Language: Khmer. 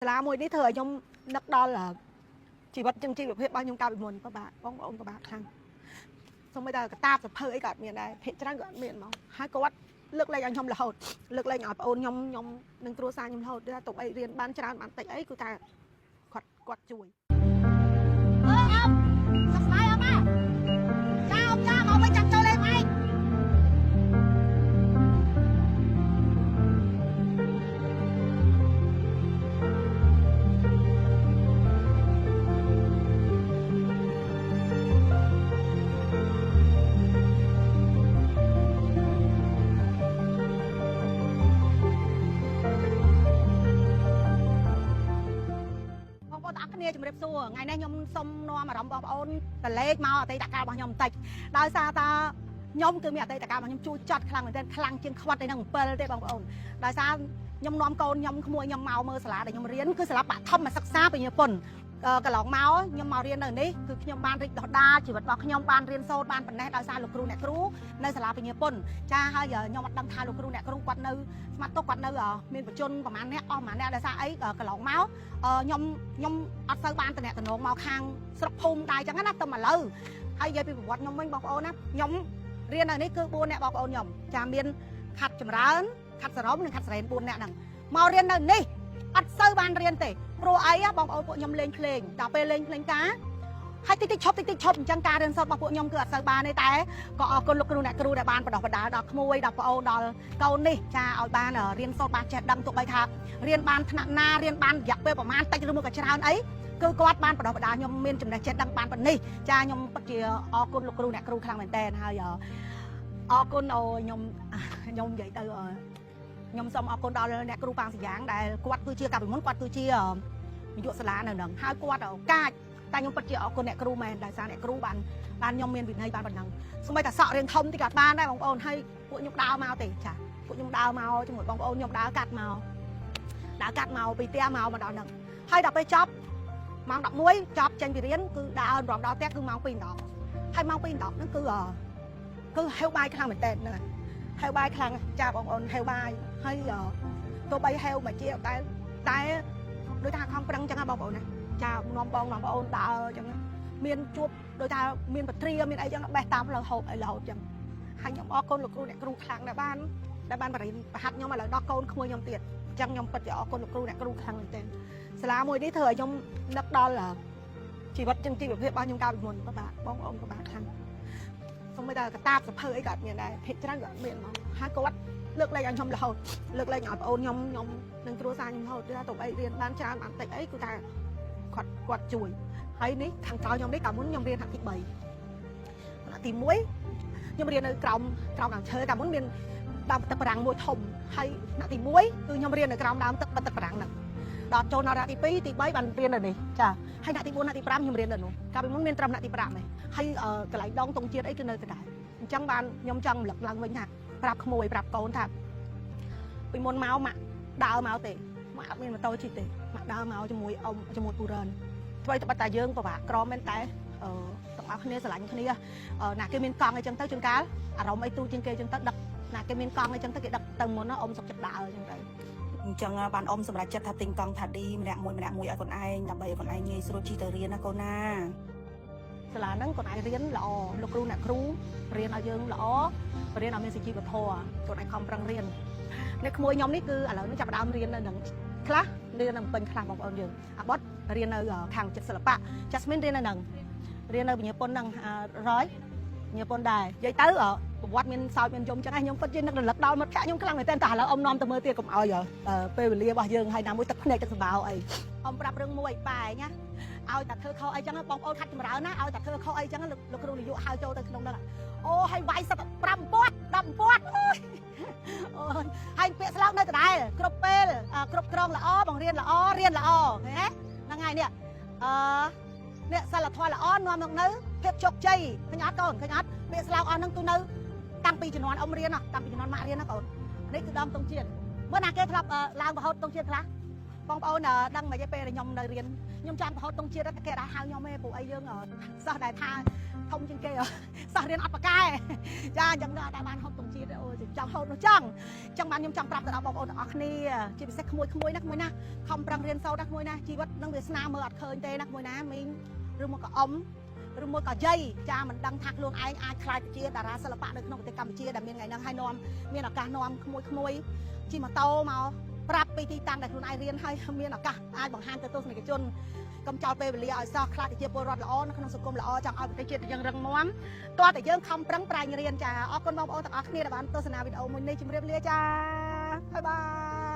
សាលាមួយនេះធ្វើឲ្យខ្ញុំនឹកដល់ជីវិតជីវភាពរបស់ខ្ញុំកាលពីមុនក៏បាទបងប្អូនក៏បាទខាងសូម្បីតែកតាបសភៅអីក៏អត់មានដែរភាគច្រើនក៏អត់មានហ្មងហើយគាត់លើកលែងឲ្យខ្ញុំរហូតលើកលែងឲ្យបងប្អូនខ្ញុំនឹងគ្រួសារខ្ញុំរហូតថាទុកអីរៀនបានច្រើនបានតិចអីគឺតែគាត់ជួយអើអមសុខស្បាយអមចាអមចាមកវិញចាំចូលលេងឯងជំរាបសួរថ្ងៃនេះខ្ញុំសូមនាំអារម្មណ៍បងប្អូនតលេខមកអតីតកាលរបស់ខ្ញុំបន្តិចដោយសារតាខ្ញុំគឺមានអតីតកាលរបស់ខ្ញុំជួយចាត់ខ្លាំងមែនទែនខ្លាំងជាងខ្វាត់ទៅនឹង7ទេបងប្អូនដោយសារខ្ញុំនាំកូនខ្ញុំក្មួយខ្ញុំមកមើលសាលាដែលខ្ញុំរៀនគឺសាលាបឋមសិក្សាបញ្ញាពុនកន្លងមកខ្ញុំមករៀននៅនេះគឺខ្ញុំបានរីកដុះដាលជីវិតរបស់ខ្ញុំបានរៀនសូត្របានប៉ុណ្ណេះដោយសារលោកគ្រូអ្នកគ្រូនៅសាលាបញ្ញាពុនចាហើយខ្ញុំអត់ដឹងថាលោកគ្រូអ្នកគ្រូគាត់នៅស្មាត់ទុកគាត់នៅមានបជនប្រហែលអ្នកអស់ប្រហែលអ្នកដោយសារអីកន្លងមកខ្ញុំអត់សូវបានតំណែងមកខាងស្រុកភូមិដែរអញ្ចឹងណាទៅមកលើហើយនិយាយពីប្រវត្តិខ្ញុំវិញបងប្អូនណាខ្ញុំរៀននៅនេះគឺ4អ្នកបងប្អូនខ្ញុំចាមានខាត់ចម្រើនខាត់សរមនិងខាត់សរេន4អ្នកហ្នឹងមករៀននៅនេះអត់សូវបានរៀនទេព្រោះអីបងប្អូនពួកខ្ញុំលេងភ្លេងដល់ពេលលេងភ្លេងការហើយតិចឈប់អញ្ចឹងការរៀនសូត្ររបស់ពួកខ្ញុំគឺអត់សូវបានទេតែក៏អរគុណលោកគ្រូអ្នកគ្រូដែលបានបណ្ដុះបណ្ដាលដល់ក្មួយដល់ប្អូនដល់កូននេះចាឲ្យបានរៀនសូត្របានចេះដឹងទោះបីថារៀនបានថ្នាក់ណារៀនបានរយៈពេលប្រហែលតិចឬមួយក៏ច្រើនអីគឺគាត់បានបណ្ដុះបណ្ដាលខ្ញុំមានចំណេះចេះដឹងបានប៉ុណ្នេះចាខ្ញុំពិតជាអរគុណលោកគ្រូអ្នកគ្រូខ្លាំងមែនតើហើយអរគុណខ្ញុំនិយាយទៅខ្ញុំសូមអរគុណដល់អ្នកគ្រូប៉ាងសយ៉ាងដែលគាត់គឺជាកាលពីមុនគាត់គឺជានាយកសាលានៅនឹងហើយគាត់ឱកាសតែខ្ញុំពិតជាអរគុណអ្នកគ្រូមែនដោយសារអ្នកគ្រូបានខ្ញុំមានវិន័យបានប៉ុណ្ណឹងសូម្បីតែសក់រៀងធំតិចក៏បានដែរបងប្អូនហើយពួកខ្ញុំដើរមកទេចាពួកខ្ញុំដើរមកជាមួយបងប្អូនខ្ញុំដើរកាត់មកពីផ្ទះមកដល់ហ្នឹងហើយដល់ពេលចប់ម៉ោង11ចប់ចេញពីរៀនគឺដើររំដល់ផ្ទះគឺម៉ោង2:10ហើយម៉ោង2:10ហ្នឹងគឺហេវបាយខ្លាំងមែនតើហ្នឹងហេវបាយខ្លាំងចាបងប្អូនហេវបាយហើយទោះបីហេវមកជាតែដូចថាខំប្រឹងចឹងណាបងប្អូនណាចានាំបងប្អូនដើរចឹងមានជួបដូចថាមានបត្រាមានអីចឹងបេះតាមផ្លូវហូបអីរហូតចឹងហើយខ្ញុំអរគុណលោកគ្រូអ្នកគ្រូខ្លាំងដែលបានបរិញ្ញាបត្រខ្ញុំឥឡូវដល់កូនក្មួយខ្ញុំទៀតអញ្ចឹងខ្ញុំពិតជាអរគុណលោកគ្រូអ្នកគ្រូខ្លាំងមែនទែនសាលាមួយនេះធ្វើឲ្យខ្ញុំនឹកដល់ជីវិតជីវភាពរបស់ខ្ញុំកាលពីមុនបាទបងប្អូនក៏បាទខ្លាំងសូម្បីតែកតាបសភៅអីក៏អត់មានដែរភាគច្រើនក៏អត់មានហ្មងហើយគាត់លើកលែងឲ្យខ្ញុំរហូតលើកលែងឲ្យបងប្អូនខ្ញុំនឹងគ្រួសារខ្ញុំរហូតថាទៅអីរៀនបានច្រើនបានតិចអីគឺថាគាត់ជួយហើយនេះខាងក្រោយខ្ញុំនេះកាលមុនខ្ញុំរៀនថ្នាក់ទី3ថ្នាក់ទី1ខ្ញុំរៀននៅក្រោមដើមឈើកាលមុនមានដើមទឹកប្រាំងមួយធំហើយថ្នាក់ទី1គឺខ្ញុំរៀននៅក្រោមដើមទឹកប្រាំងហ្នឹងដល់ចូលដល់ថ្នាក់ទី2ទី3បានរៀននៅនេះចាហើយថ្នាក់ទី4ថ្នាក់ទី5ខ្ញុំរៀននៅនោះកាលពីមុនមានត្រឹមថ្នាក់ទី5ទេហើយកន្លែងដងតុងជាតិអីគឺនៅដដែលអញ្ចឹងបានខ្ញុំចង់រំលឹកឡើងវិញថាប្រាប់ក្មួយប្រាប់កូនថាពីមុនមកម៉ាក់ដើរមកទេម៉ាក់អត់មានម៉ូតូជិះទេម៉ាក់ដើរមកជាមួយអ៊ំជាមួយពូរ៉ានអ្វីត្បិតតែយើងពិបាកក្រមែនតែទាំងអស់គ្នាស្រឡាញ់គ្នាណាគេមានកង់អីចឹងទៅជួនកាលអារម្មណ៍អីទូជាងគេចឹងទៅដឹកណាគេមានកង់អីចឹងទៅគេដឹកទៅមុនអ៊ំសុកចិត្តដើរចឹងទៅអញ្ចឹងបានអ៊ំសម្រាប់ចិត្តថាទិញកង់ថាឌីម្នាក់មួយឲ្យខ្លួនឯងដើម្បីឲ្យខ្លួនឯងងាយស្រួលជិះទៅរៀនណាកូនណាសាលាហ្នឹងខ្លួនឯងរៀនល្អលោកគ្រូអ្នកគ្រូរៀនឲ្យយើងល្អរៀនឲ្យមានសុជីវធម៌ខ្លួនឯងខំប្រឹងរៀនអ្នកក្មួយខ្ញុំនេះគឺឥឡូវនេះចាប់ផ្ដើមរៀននៅនឹងខ្លះរៀននៅពេញខ្លះបងប្អូនយើងអាបតរៀននៅខាងចិត្តសិល្បៈ Jasmine រៀននៅនឹងរៀននៅវិញ្ញាពុននឹងរយវិញ្ញាពុនដែរនិយាយទៅប្រវត្តិមានសោចមានយំចឹងខ្ញុំពិតជានឹករលឹកដល់មិត្តភក្តិខ្ញុំខ្លាំងមែនតើឥឡូវអ៊ំនាំទៅមើលទៀតកុំឲ្យពេលវេលារបស់យើងហើយណាមួយទឹកភ្នែកទឹកសម្បោអីអ៊ំប្រាប់រឿងមួយប៉ែណាឲ្យតែធ្វើខុសអីចឹងបងប្អូនខាត់ចម្រើនណាឲ្យតែធ្វើខុសអីចឹងលោកគ្រូនាយកហៅចូលទៅក្នុងហ្នឹងអូហើយវាយសិត5ពាត់10ពាត់អូយហើយពាក្យស្លោកនៅដដែលគ្រប់ពេលគ្រប់គ្រងល្អបង្រៀនល្អរៀនល្អណាហ្នឹងហើយនេះនេះសិលធម៌ល្អនាំមកនៅភាពជោគជ័យឃើញអត់កូនឃើញអត់ពាក្យស្លោកអស់ហ្នឹងគឺនៅតាំងពីជំនាន់អ៊ំរៀនតាំងពីជំនាន់ម៉ាក់រៀនណាកូននេះគឺដើមតុងជាតិមើលណាគេធ្លាប់ឡើងរហូតតុងជាតិខ្លះប បងប្អូនដឹងមកពេលខ្ញុំនៅរៀនខ្ញុំចាំរហូតតុងជាតិគេđãហៅខ្ញុំឯងពួកអីយើងសិស្សដែលថាធំជាងគេសិស្សរៀនអត់ប្រកែចាអញ្ចឹងដល់តែបានហូបតុងជាតិអូចង់ហូបនោះចង់អញ្ចឹងបានខ្ញុំចង់ប្រាប់ទៅដល់បងប្អូនទាំងអស់គ្នាជាពិសេសក្មួយណាក្មួយណាខំប្រឹងរៀនសូត្រណាក្មួយណាជីវិតនឹងវាសនាមើលអត់ឃើញទេណាក្មួយណាមីងឬមកក៏អ៊ំឬមួយក៏យាយចាមិនដឹងថាខ្លួនឯងអាចខ្លាចជាតារាសិល្បៈនៅក្នុងប្រទេសកម្ពុជាដែលមានថ្ងៃហ្នឹងហើយនាំមានឱកាសនាំក្មួយជិះម៉ូតូមកប្រាប់ពីទីតាំងដែលខ្លួនឯងរៀនហើយមានឱកាសអាចបង្ហាញទៅទស្សនិកជនកុំចោលពេលវេលាឲ្យសោះខ្លាចជាពលរដ្ឋល្អនៅក្នុងសង្គមល្អចង់ឲ្យប្រទេសជាតិយើងរឹងមាំតោះតែយើងខំប្រឹងប្រែងរៀនចាអរគុណបងប្អូនទាំងអស់គ្នាដែលបានទស្សនាវីដេអូមួយនេះជម្រាបលាចាបាយបាយ